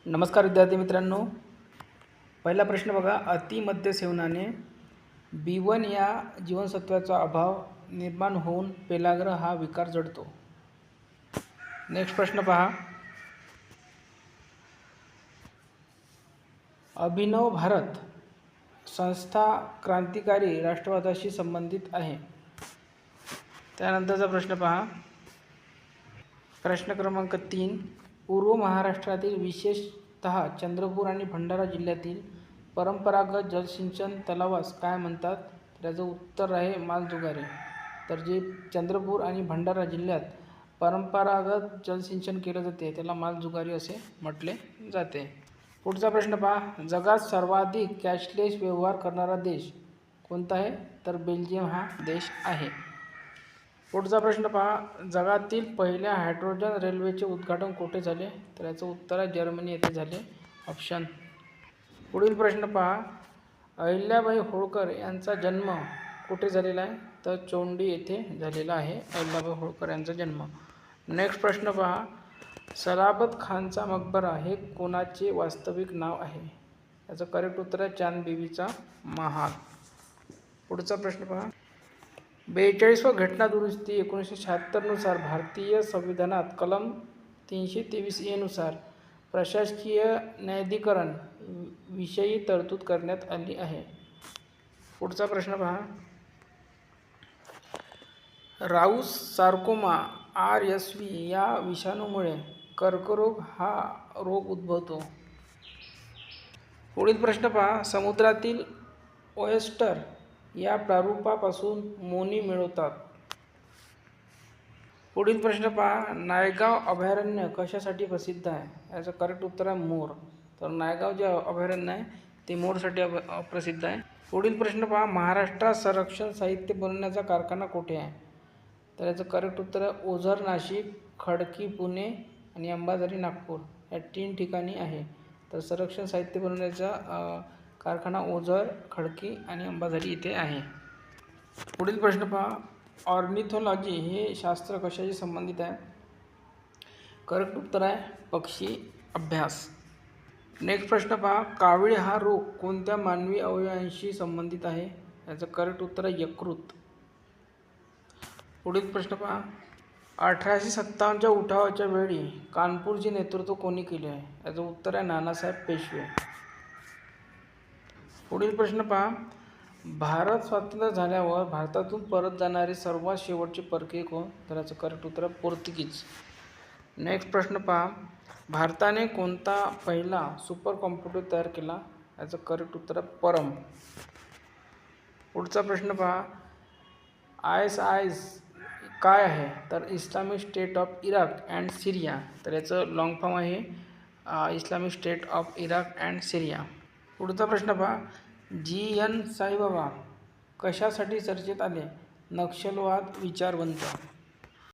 नमस्कार विद्यार्थी मित्रांनो, पहिला प्रश्न बघा. अतिमद्य सेवनाने B1 या जीवनसत्वाचा अभाव निर्माण होऊन पेलाग्र हा विकार जडतो. नेक्स्ट प्रश्न पहा. अभिनव भारत संस्था क्रांतिकारी राष्ट्रवादाशी संबंधित आहे. त्यानंतरचा प्रश्न पहा. प्रश्न क्रमांक 3. पूर्व महाराष्ट्रातील विशेषतः चंद्रपूर आणि भंडारा जिल्ह्यातील परंपरागत जलसिंचन तलावास काय म्हणतात? त्याचं उत्तर आहे मालजुगारी. तर जे चंद्रपूर आणि भंडारा जिल्ह्यात परंपरागत जलसिंचन केलं जाते त्याला मालजुगारी असे म्हटले जाते. पुढचा प्रश्न पहा. जगात सर्वाधिक कॅशलेस व्यवहार करणारा देश कोणता आहे? तर बेल्जियम हा देश आहे. पुढचा प्रश्न पहा. जगातील पहिल्या हायड्रोजन रेल्वेचे उद्घाटन कुठे झाले? तर याचं उत्तर आहे जर्मनी येथे झाले. ऑप्शन. पुढील प्रश्न पहा. अहिल्याबाई होळकर यांचा जन्म कुठे झालेला आहे? तर चोंडी येथे झालेला आहे अहिल्याबाई होळकर यांचा जन्म. नेक्स्ट प्रश्न पहा. सलाबत खानचा मकबरा हे कोणाचे वास्तविक नाव आहे? याचं करेक्ट उत्तर आहे चांद बीबीचा महाल. पुढचा प्रश्न पहा. 42वा घटना दुरुस्ती 1976 नुसार भारतीय संविधानात कलम 323A नुसार प्रशासकीय न्यायाधिकरण विषयी तरतूद करण्यात आली आहे. पुढचा प्रश्न पहा. राऊस सार्कोमा RSV या विषाणूमुळे कर्करोग हा रोग उद्भवतो. पुढील प्रश्न पहा. समुद्रातील ओयस्टर या प्रारूपापासून मोनी मिळवतात. पुढील प्रश्न पहा. नायगाव अभयारण्य कशासाठी प्रसिद्ध आहे? याचं करेक्ट उत्तर आहे मोर. तर नायगाव जे अभयारण्य आहे ते मोरसाठी प्रसिद्ध आहे. पुढील प्रश्न पहा. महाराष्ट्रात संरक्षण साहित्य बनवण्याचा कारखाना कुठे आहे? तर याचं करेक्ट उत्तर आहे ओझर नाशिक, खडकी पुणे आणि अंबाझरी नागपूर या 3 ठिकाणी आहे. तर संरक्षण साहित्य बनवण्याचा कारखाना ओझर, खडकी आणि अंबाझरी इथे आहे. पुढील प्रश्न पहा. ऑर्निथोलॉजी हे शास्त्र कशाशी संबंधित आहे? करेक्ट उत्तर आहे पक्षी अभ्यास. नेक्स्ट प्रश्न पहा. कावीळ हा रोग कोणत्या मानवी अवयवांशी संबंधित आहे? याचं करेक्ट उत्तर आहे यकृत. पुढील प्रश्न पहा. 1857च्या उठावाच्या वेळी कानपूरचे नेतृत्व कोणी केले आहे? याचं उत्तर आहे नानासाहेब पेशवे. पुढील प्रश्न पहा. भारत स्वातंत्र्य झाल्यावर भारतातून परत जाणारे सर्वात शेवटचे परकीय कोण? तर याचं करेक्ट उत्तर आहे पोर्तुगीज. नेक्स्ट प्रश्न पहा. भारताने कोणता पहिला सुपर कॉम्प्युटर तयार केला? याचं करेक्ट उत्तर आहे परम. पुढचा प्रश्न पहा. ISIS काय आहे? तर Islamic State of Iraq and Syria. तर याचं लॉंग फॉर्म आहे Islamic State of Iraq and Syria. पुढचा प्रश्न पहा. GN साईबाबा कशासाठी चर्चेत आले? नक्षलवाद विचारवंत.